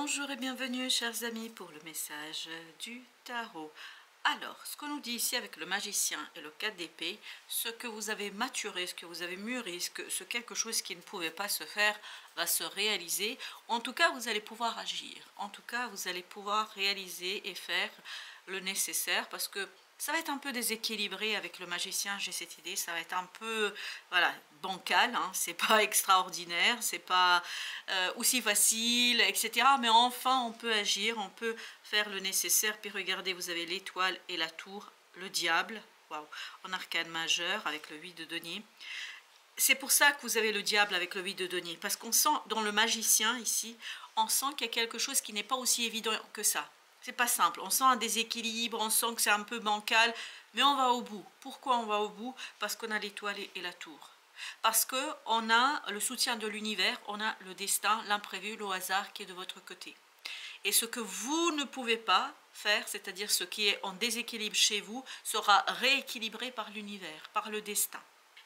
Bonjour et bienvenue chers amis pour le message du tarot. Alors, ce qu'on nous dit ici avec le magicien et le 4 d'épée, ce que vous avez maturé, ce que vous avez mûri, ce quelque chose qui ne pouvait pas se faire va se réaliser. En tout cas, vous allez pouvoir agir. En tout cas, vous allez pouvoir réaliser et faire le nécessaire parce que ça va être un peu déséquilibré avec le magicien, j'ai cette idée, ça va être un peu, voilà, bancal, hein, c'est pas extraordinaire, c'est pas aussi facile, etc. Mais enfin, on peut agir, on peut faire le nécessaire. Puis regardez, vous avez l'étoile et la tour, le diable, waouh, en arcane majeur avec le 8 de denier. C'est pour ça que vous avez le diable avec le 8 de denier, parce qu'on sent dans le magicien ici, on sent qu'il y a quelque chose qui n'est pas aussi évident que ça. C'est pas simple, on sent un déséquilibre, on sent que c'est un peu bancal, mais on va au bout. Pourquoi on va au bout? Parce qu'on a l'étoile et la tour. Parce qu'on a le soutien de l'univers, on a le destin, l'imprévu, le hasard qui est de votre côté. Et ce que vous ne pouvez pas faire, c'est-à-dire ce qui est en déséquilibre chez vous, sera rééquilibré par l'univers, par le destin.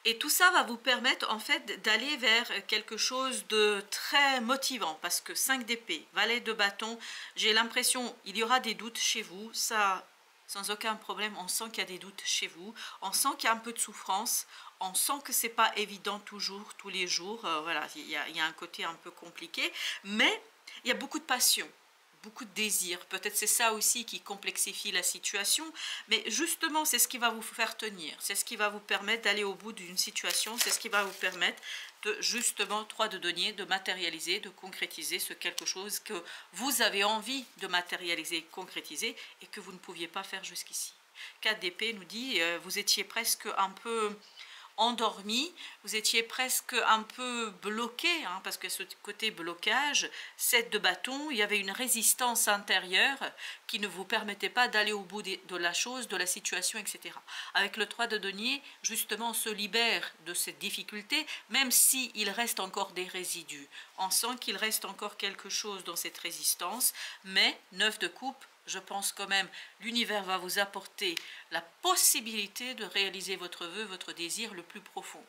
Et tout ça va vous permettre en fait d'aller vers quelque chose de très motivant parce que 5 d'épée, valet de bâton, j'ai l'impression il y aura des doutes chez vous, ça sans aucun problème, on sent qu'il y a des doutes chez vous, on sent qu'il y a un peu de souffrance, on sent que c'est pas évident toujours, tous les jours, voilà, il y a un côté un peu compliqué, mais il y a beaucoup de passion. Beaucoup de désir, peut-être c'est ça aussi qui complexifie la situation, mais justement c'est ce qui va vous faire tenir, c'est ce qui va vous permettre d'aller au bout d'une situation, c'est ce qui va vous permettre de justement 3 de denier, de matérialiser, de concrétiser ce quelque chose que vous avez envie de matérialiser, concrétiser et que vous ne pouviez pas faire jusqu'ici. 4 d'épée nous dit vous étiez presque un peu endormi, vous étiez presque un peu bloqué, hein, parce que ce côté blocage, 7 de bâton, il y avait une résistance intérieure qui ne vous permettait pas d'aller au bout de la chose, de la situation, etc. Avec le 3 de denier, justement, on se libère de cette difficulté, même s'il reste encore des résidus. On sent qu'il reste encore quelque chose dans cette résistance, mais 9 de coupe, je pense quand même, l'univers va vous apporter la possibilité de réaliser votre vœu, votre désir le plus profond.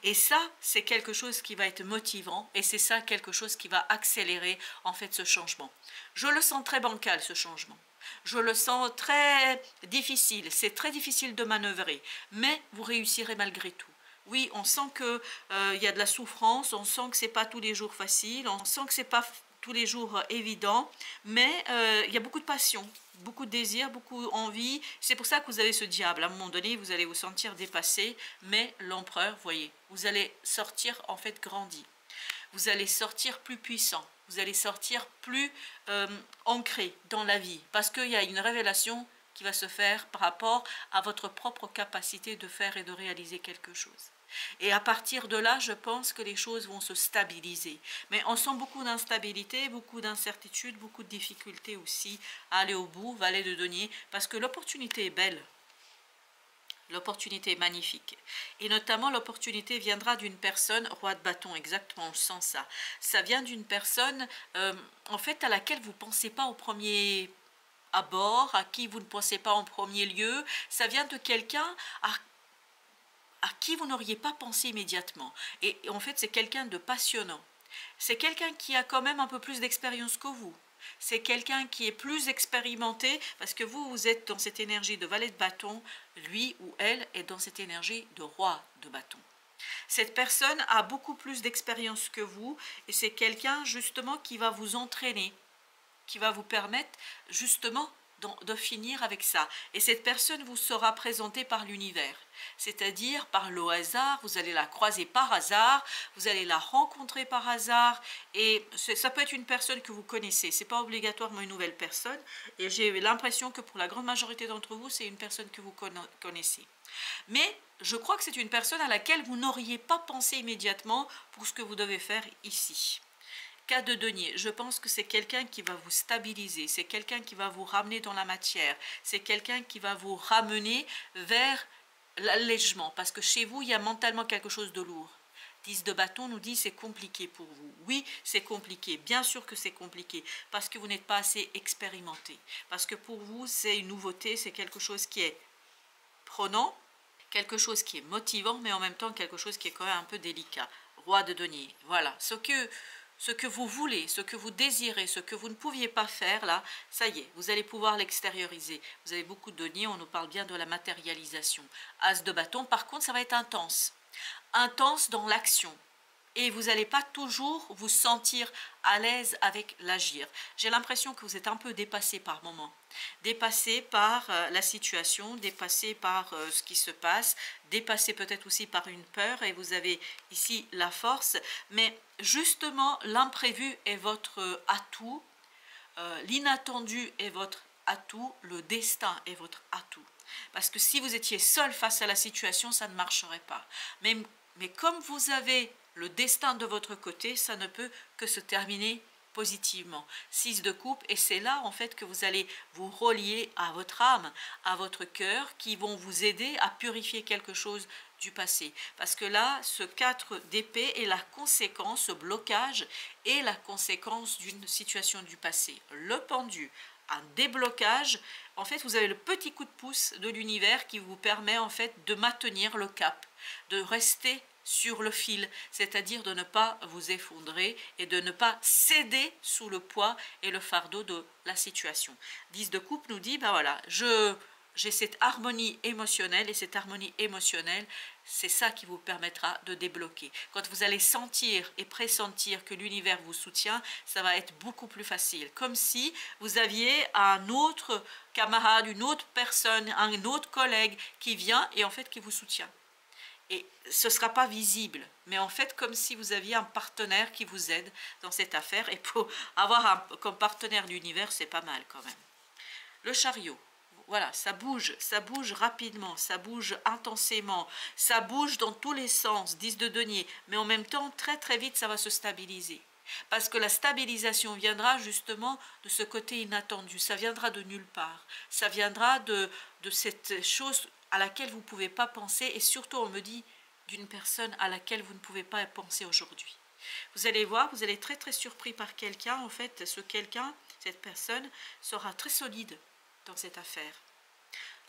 Et ça, c'est quelque chose qui va être motivant et c'est ça quelque chose qui va accélérer en fait ce changement. Je le sens très bancal ce changement. Je le sens très difficile, c'est très difficile de manœuvrer, mais vous réussirez malgré tout. Oui, on sent qu'il y a de la souffrance, on sent que ce n'est pas tous les jours facile, on sent que ce n'est pas tous les jours évident, mais il y a beaucoup de passion, beaucoup de désir, beaucoup d'envie. C'est pour ça que vous avez ce diable. À un moment donné, vous allez vous sentir dépassé, mais l'empereur, voyez, vous allez sortir en fait grandi. Vous allez sortir plus puissant, vous allez sortir plus ancré dans la vie, parce qu'il y a une révélation qui va se faire par rapport à votre propre capacité de faire et de réaliser quelque chose. Et à partir de là, je pense que les choses vont se stabiliser. Mais on sent beaucoup d'instabilité, beaucoup d'incertitude, beaucoup de difficultés aussi à aller au bout, valet de denier, parce que l'opportunité est belle. L'opportunité est magnifique. Et notamment, l'opportunité viendra d'une personne, roi de bâton, exactement, je sens ça. Ça vient d'une personne, en fait, à laquelle vous ne pensez pas au premier abord, à qui vous ne pensez pas en premier lieu. Ça vient de quelqu'un à qui vous n'auriez pas pensé immédiatement. Et en fait, c'est quelqu'un de passionnant. C'est quelqu'un qui a quand même un peu plus d'expérience que vous. C'est quelqu'un qui est plus expérimenté, parce que vous, vous êtes dans cette énergie de valet de bâton, lui ou elle est dans cette énergie de roi de bâton. Cette personne a beaucoup plus d'expérience que vous, et c'est quelqu'un justement qui va vous entraîner, qui va vous permettre justement de finir avec ça. Et cette personne vous sera présentée par l'univers, c'est-à-dire par le hasard, vous allez la croiser par hasard, vous allez la rencontrer par hasard, et ça peut être une personne que vous connaissez, c'est pas obligatoirement une nouvelle personne, et j'ai l'impression que pour la grande majorité d'entre vous, c'est une personne que vous connaissez. Mais je crois que c'est une personne à laquelle vous n'auriez pas pensé immédiatement pour ce que vous devez faire ici. 4 de denier, je pense que c'est quelqu'un qui va vous stabiliser, c'est quelqu'un qui va vous ramener dans la matière, c'est quelqu'un qui va vous ramener vers l'allègement, parce que chez vous, il y a mentalement quelque chose de lourd. 10 de bâton nous dit c'est compliqué pour vous. Oui, c'est compliqué, bien sûr que c'est compliqué, parce que vous n'êtes pas assez expérimenté, parce que pour vous, c'est une nouveauté, c'est quelque chose qui est prenant, quelque chose qui est motivant, mais en même temps quelque chose qui est quand même un peu délicat. Roi de denier, voilà, ce que ce que vous voulez, ce que vous désirez, ce que vous ne pouviez pas faire, là, ça y est, vous allez pouvoir l'extérioriser. Vous avez beaucoup de deniers, on nous parle bien de la matérialisation. As de bâton, par contre, ça va être intense. Intense dans l'action. Et vous n'allez pas toujours vous sentir à l'aise avec l'agir. J'ai l'impression que vous êtes un peu dépassé par moment, dépassé par la situation, dépassé par ce qui se passe, dépassé peut-être aussi par une peur, et vous avez ici la force, mais justement l'imprévu est votre atout, l'inattendu est votre atout, le destin est votre atout. Parce que si vous étiez seul face à la situation, ça ne marcherait pas. Mais comme vous avez le destin de votre côté, ça ne peut que se terminer positivement. 6 de coupe, et c'est là en fait que vous allez vous relier à votre âme, à votre cœur, qui vont vous aider à purifier quelque chose du passé. Parce que là, ce 4 d'épée est la conséquence, ce blocage est la conséquence d'une situation du passé. Le pendu, un déblocage, en fait vous avez le petit coup de pouce de l'univers qui vous permet en fait de maintenir le cap, de rester sur le fil, c'est-à-dire de ne pas vous effondrer et de ne pas céder sous le poids et le fardeau de la situation. 10 de coupe nous dit, ben voilà, j'ai cette harmonie émotionnelle, et cette harmonie émotionnelle, c'est ça qui vous permettra de débloquer. Quand vous allez sentir et pressentir que l'univers vous soutient, ça va être beaucoup plus facile. Comme si vous aviez un autre camarade, une autre personne, un autre collègue qui vient et en fait qui vous soutient. Et ce ne sera pas visible, mais en fait comme si vous aviez un partenaire qui vous aide dans cette affaire. Et pour avoir comme partenaire l'univers, c'est pas mal quand même. Le chariot, voilà, ça bouge rapidement, ça bouge intensément, ça bouge dans tous les sens, 10 de denier, mais en même temps, très très vite, ça va se stabiliser. Parce que la stabilisation viendra justement de ce côté inattendu, ça viendra de nulle part, ça viendra de cette chose à laquelle vous ne pouvez pas penser, et surtout on me dit d'une personne à laquelle vous ne pouvez pas penser aujourd'hui. Vous allez voir, vous allez être très très surpris par quelqu'un, en fait, ce quelqu'un, cette personne sera très solide dans cette affaire.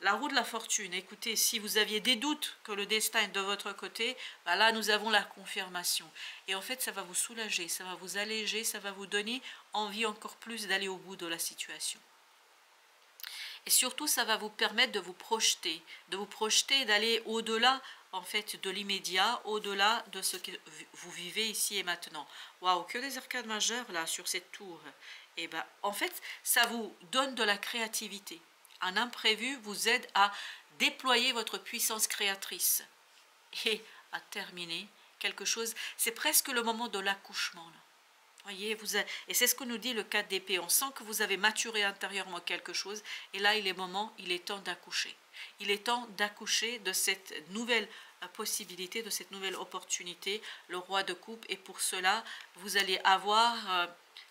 La roue de la fortune, écoutez, si vous aviez des doutes que le destin est de votre côté, ben là nous avons la confirmation. Et en fait ça va vous soulager, ça va vous alléger, ça va vous donner envie encore plus d'aller au bout de la situation. Et surtout, ça va vous permettre de vous projeter et d'aller au-delà en fait de l'immédiat, au-delà de ce que vous vivez ici et maintenant. Waouh, que des arcades majeures là sur cette tour. Et ben, en fait, ça vous donne de la créativité. Un imprévu vous aide à déployer votre puissance créatrice et à terminer quelque chose. C'est presque le moment de l'accouchement là. Voyez, et c'est ce que nous dit le 4 d'épée. On sent que vous avez maturé intérieurement quelque chose, et là il est temps d'accoucher. Il est temps d'accoucher de cette nouvelle possibilité, de cette nouvelle opportunité, le roi de coupe. Et pour cela, vous allez avoir,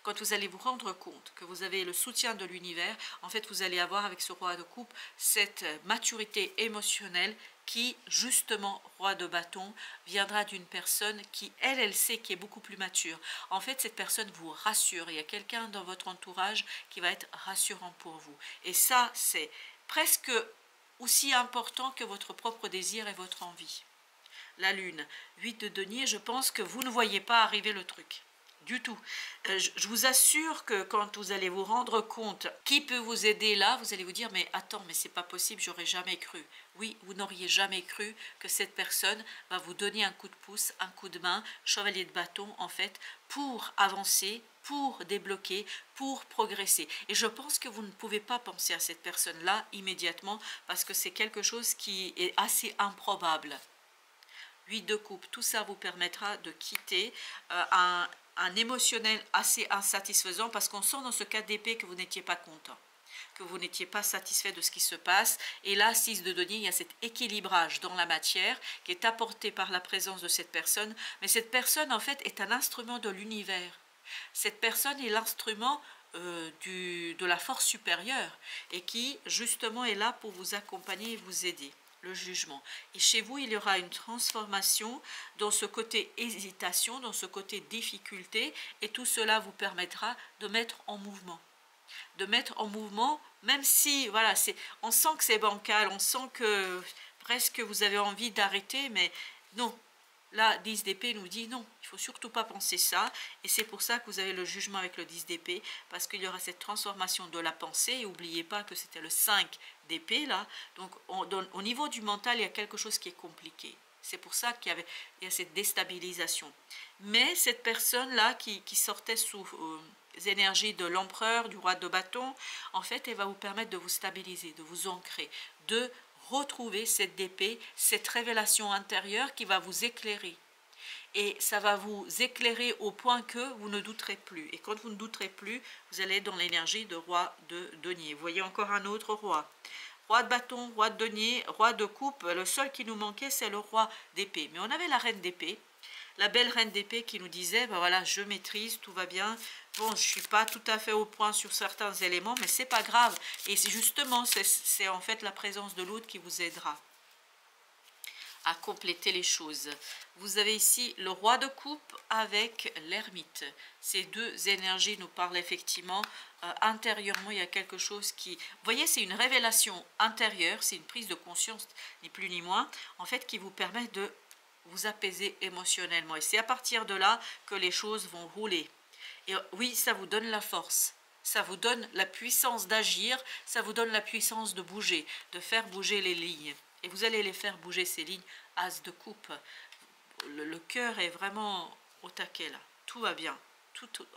quand vous allez vous rendre compte que vous avez le soutien de l'univers, en fait vous allez avoir avec ce roi de coupe cette maturité émotionnelle qui, justement, roi de bâton, viendra d'une personne qui, elle sait qui est beaucoup plus mature. En fait, cette personne vous rassure. Il y a quelqu'un dans votre entourage qui va être rassurant pour vous. Et ça, c'est presque aussi important que votre propre désir et votre envie. La lune, 8 de denier, je pense que vous ne voyez pas arriver le truc. Du tout. Je vous assure que quand vous allez vous rendre compte qui peut vous aider là, vous allez vous dire mais attends, mais c'est pas possible, j'aurais jamais cru. Oui, vous n'auriez jamais cru que cette personne va vous donner un coup de pouce, un coup de main, chevalier de bâton en fait, pour avancer, pour débloquer, pour progresser. Et je pense que vous ne pouvez pas penser à cette personne-là immédiatement parce que c'est quelque chose qui est assez improbable. 8 de coupe, tout ça vous permettra de quitter un émotionnel assez insatisfaisant parce qu'on sent dans ce 4 d'épée que vous n'étiez pas content, que vous n'étiez pas satisfait de ce qui se passe. Et là, 6 de denier, il y a cet équilibrage dans la matière qui est apporté par la présence de cette personne. Mais cette personne, en fait, est un instrument de l'univers. Cette personne est l'instrument de la force supérieure et qui, justement, est là pour vous accompagner et vous aider. Le jugement. Et chez vous, il y aura une transformation dans ce côté hésitation, dans ce côté difficulté, et tout cela vous permettra de mettre en mouvement. De mettre en mouvement, même si, voilà, on sent que c'est bancal, on sent que presque vous avez envie d'arrêter, mais non. Là, 10 d'épée nous dit non, il ne faut surtout pas penser ça. Et c'est pour ça que vous avez le jugement avec le 10 d'épée, parce qu'il y aura cette transformation de la pensée. Et n'oubliez pas que c'était le 5 d'épée là. Donc au niveau du mental, il y a quelque chose qui est compliqué. C'est pour ça qu'il y a cette déstabilisation. Mais cette personne-là qui sortait sous énergies de l'empereur, du roi de bâton, en fait, elle va vous permettre de vous stabiliser, de vous ancrer, de retrouver cette épée, cette révélation intérieure qui va vous éclairer. Et ça va vous éclairer au point que vous ne douterez plus. Et quand vous ne douterez plus, vous allez être dans l'énergie de roi de denier. Vous voyez encore un autre roi. Roi de bâton, roi de denier, roi de coupe. Le seul qui nous manquait, c'est le roi d'épée. Mais on avait la reine d'épée. La belle reine d'épée qui nous disait, ben voilà, je maîtrise, tout va bien. Bon, je ne suis pas tout à fait au point sur certains éléments, mais c'est pas grave. Et justement, c'est en fait la présence de l'autre qui vous aidera à compléter les choses. Vous avez ici le roi de coupe avec l'ermite. Ces deux énergies nous parlent effectivement intérieurement. Il y a quelque chose qui... Vous voyez, c'est une révélation intérieure, c'est une prise de conscience, ni plus ni moins, en fait, qui vous permet de vous apaiser émotionnellement. Et c'est à partir de là que les choses vont rouler. Et oui, ça vous donne la force. Ça vous donne la puissance d'agir, ça vous donne la puissance de bouger, de faire bouger les lignes. Et vous allez les faire bouger, ces lignes. As de coupe. Le cœur est vraiment au taquet là. Tout va bien.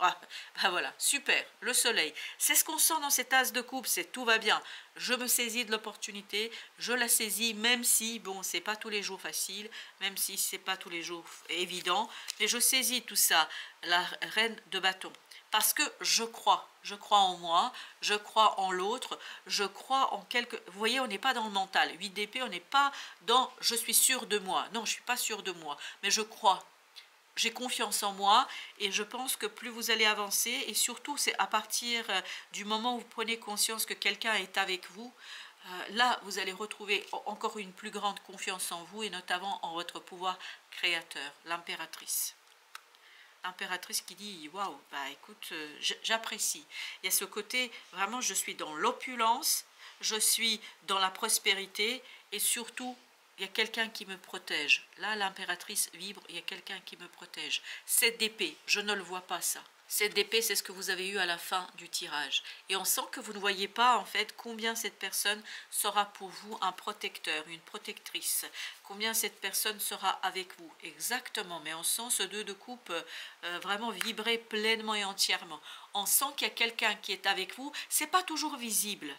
Ah, ben voilà, super, le soleil. C'est ce qu'on sent dans cet as de coupe, c'est tout va bien. Je me saisis de l'opportunité, je la saisis, même si, bon, c'est pas tous les jours facile, même si c'est pas tous les jours évident, mais je saisis tout ça, la reine de bâton. Parce que je crois en moi, je crois en l'autre, je crois en quelque... Vous voyez, on n'est pas dans le mental. 8 d'épée, on n'est pas dans « je suis sûr de moi ». Non, je ne suis pas sûr de moi, mais je crois. J'ai confiance en moi et je pense que plus vous allez avancer, et surtout c'est à partir du moment où vous prenez conscience que quelqu'un est avec vous, là vous allez retrouver encore une plus grande confiance en vous et notamment en votre pouvoir créateur, l'impératrice. Impératrice qui dit waouh, bah écoute, j'apprécie. Il y a ce côté vraiment, je suis dans l'opulence, je suis dans la prospérité et surtout il y a quelqu'un qui me protège. Là, l'impératrice vibre, il y a quelqu'un qui me protège. Cette d'épée, je ne le vois pas ça. Cette d'épée, c'est ce que vous avez eu à la fin du tirage. Et on sent que vous ne voyez pas en fait combien cette personne sera pour vous un protecteur, une protectrice. Combien cette personne sera avec vous. Exactement, mais on sent ce 2 de coupe vraiment vibrer pleinement et entièrement. On sent qu'il y a quelqu'un qui est avec vous. C'est pas toujours visible.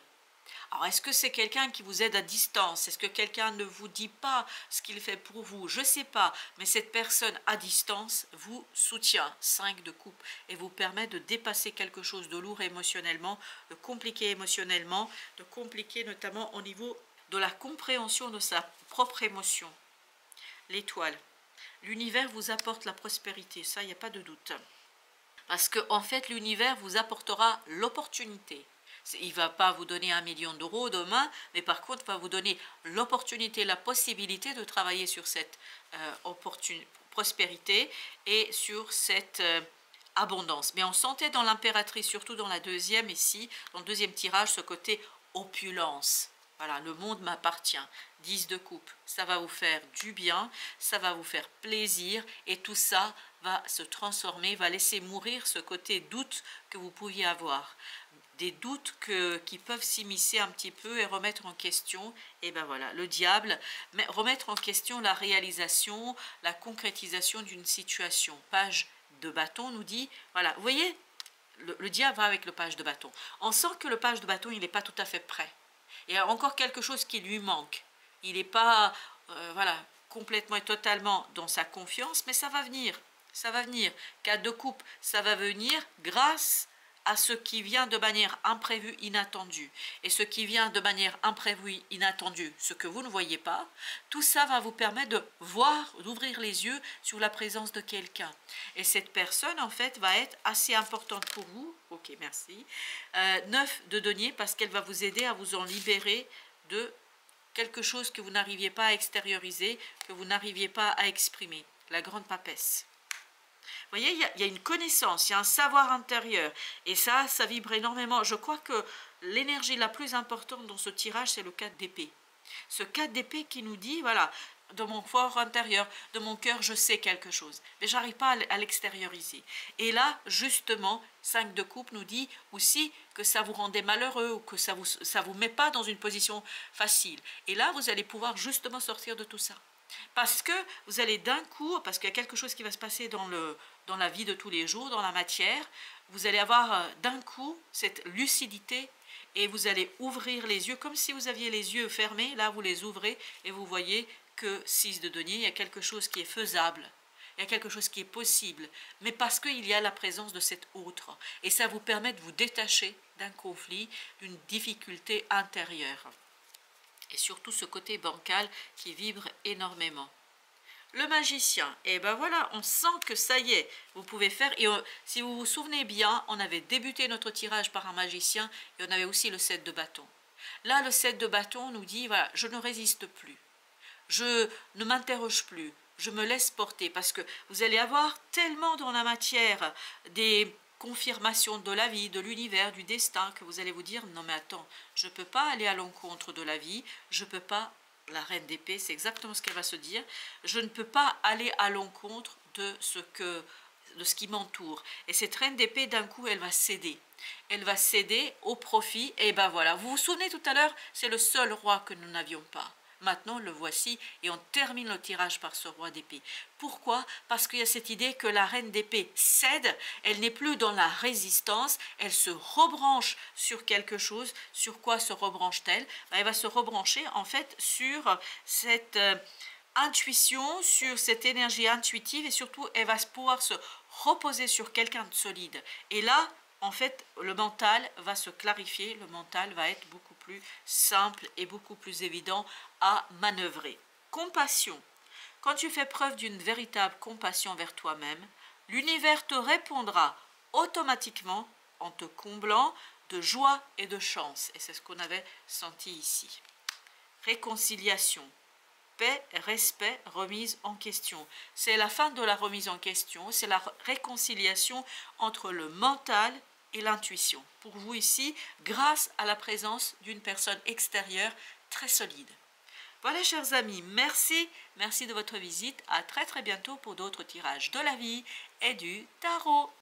Alors, est-ce que c'est quelqu'un qui vous aide à distance? Est-ce que quelqu'un ne vous dit pas ce qu'il fait pour vous? Je ne sais pas, mais cette personne à distance vous soutient, 5 de coupe, et vous permet de dépasser quelque chose de lourd émotionnellement, de compliqué émotionnellement, de compliqué notamment au niveau de la compréhension de sa propre émotion. L'étoile. L'univers vous apporte la prospérité, ça, il n'y a pas de doute. Parce que en fait, l'univers vous apportera l'opportunité. Il ne va pas vous donner 1 million d'euros demain, mais par contre, va vous donner l'opportunité, la possibilité de travailler sur cette prospérité et sur cette abondance. Mais on sentait dans l'impératrice, surtout dans la deuxième ici, dans le deuxième tirage, ce côté opulence. Voilà, le monde m'appartient. 10 de coupe, ça va vous faire du bien, ça va vous faire plaisir et tout ça va se transformer, va laisser mourir ce côté doute que vous pouviez avoir. Des doutes qui peuvent s'immiscer un petit peu et remettre en question, et ben voilà, le diable, mais remettre en question la réalisation, la concrétisation d'une situation. Page de bâton nous dit, voilà, vous voyez, le diable va avec le page de bâton. On sent que le page de bâton, il n'est pas tout à fait prêt. Il y a encore quelque chose qui lui manque. Il n'est pas, voilà, complètement et totalement dans sa confiance, mais ça va venir. Ça va venir. 4 de coupe, ça va venir grâce à ce qui vient de manière imprévue, inattendue. Et ce qui vient de manière imprévue, inattendue, ce que vous ne voyez pas, tout ça va vous permettre de voir, d'ouvrir les yeux sur la présence de quelqu'un. Et cette personne, en fait, va être assez importante pour vous. Ok, merci. 9 de denier, parce qu'elle va vous aider à vous en libérer de quelque chose que vous n'arriviez pas à extérioriser, que vous n'arriviez pas à exprimer. La grande papesse. Vous voyez, il y a une connaissance, il y a un savoir intérieur. Et ça vibre énormément. Je crois que l'énergie la plus importante dans ce tirage, c'est le 4 d'épée. Ce 4 d'épée qui nous dit, voilà, de mon fort intérieur, de mon cœur, je sais quelque chose, mais j'arrive pas à l'extérioriser. Et là, justement, 5 de coupe nous dit aussi que ça vous rendait malheureux ou que ça vous met pas dans une position facile. Et là, vous allez pouvoir justement sortir de tout ça. Parce que vous allez d'un coup, parce qu'il y a quelque chose qui va se passer dans la vie de tous les jours, dans la matière, vous allez avoir d'un coup cette lucidité et vous allez ouvrir les yeux comme si vous aviez les yeux fermés. Là, vous les ouvrez et vous voyez que 6 de denier, il y a quelque chose qui est faisable. Il y a quelque chose qui est possible, mais parce qu'il y a la présence de cet autre. Et ça vous permet de vous détacher d'un conflit, d'une difficulté intérieure. Et surtout ce côté bancal qui vibre énormément. Le magicien, et ben voilà, on sent que ça y est, vous pouvez faire, et si vous vous souvenez bien, on avait débuté notre tirage par un magicien, et on avait aussi le 7 de bâton. Là, le 7 de bâton nous dit, voilà, je ne résiste plus, je ne m'interroge plus, je me laisse porter, parce que vous allez avoir tellement dans la matière des confirmations de la vie, de l'univers, du destin, que vous allez vous dire, non mais attends, je ne peux pas aller à l'encontre de la vie, je ne peux pas. La reine d'épée, c'est exactement ce qu'elle va se dire. Je ne peux pas aller à l'encontre de ce qui m'entoure. Et cette reine d'épée, d'un coup, elle va céder. Elle va céder au profit. Et ben voilà, vous vous souvenez tout à l'heure, c'est le seul roi que nous n'avions pas. Maintenant, le voici et on termine le tirage par ce roi d'épée. Pourquoi? Parce qu'il y a cette idée que la reine d'épée cède, elle n'est plus dans la résistance, elle se rebranche sur quelque chose. Sur quoi se rebranche-t-elle? Elle va se rebrancher en fait sur cette intuition, sur cette énergie intuitive et surtout elle va pouvoir se reposer sur quelqu'un de solide. Et là, en fait, le mental va se clarifier, le mental va être beaucoup plus simple et beaucoup plus évident à manœuvrer. Compassion. Quand tu fais preuve d'une véritable compassion vers toi-même, l'univers te répondra automatiquement en te comblant de joie et de chance. Et c'est ce qu'on avait senti ici. Réconciliation. Paix, respect, remise en question. C'est la fin de la remise en question, c'est la réconciliation entre le mental et l'intuition. Pour vous ici, grâce à la présence d'une personne extérieure très solide. Voilà chers amis, merci de votre visite. À très bientôt pour d'autres tirages de la vie et du tarot.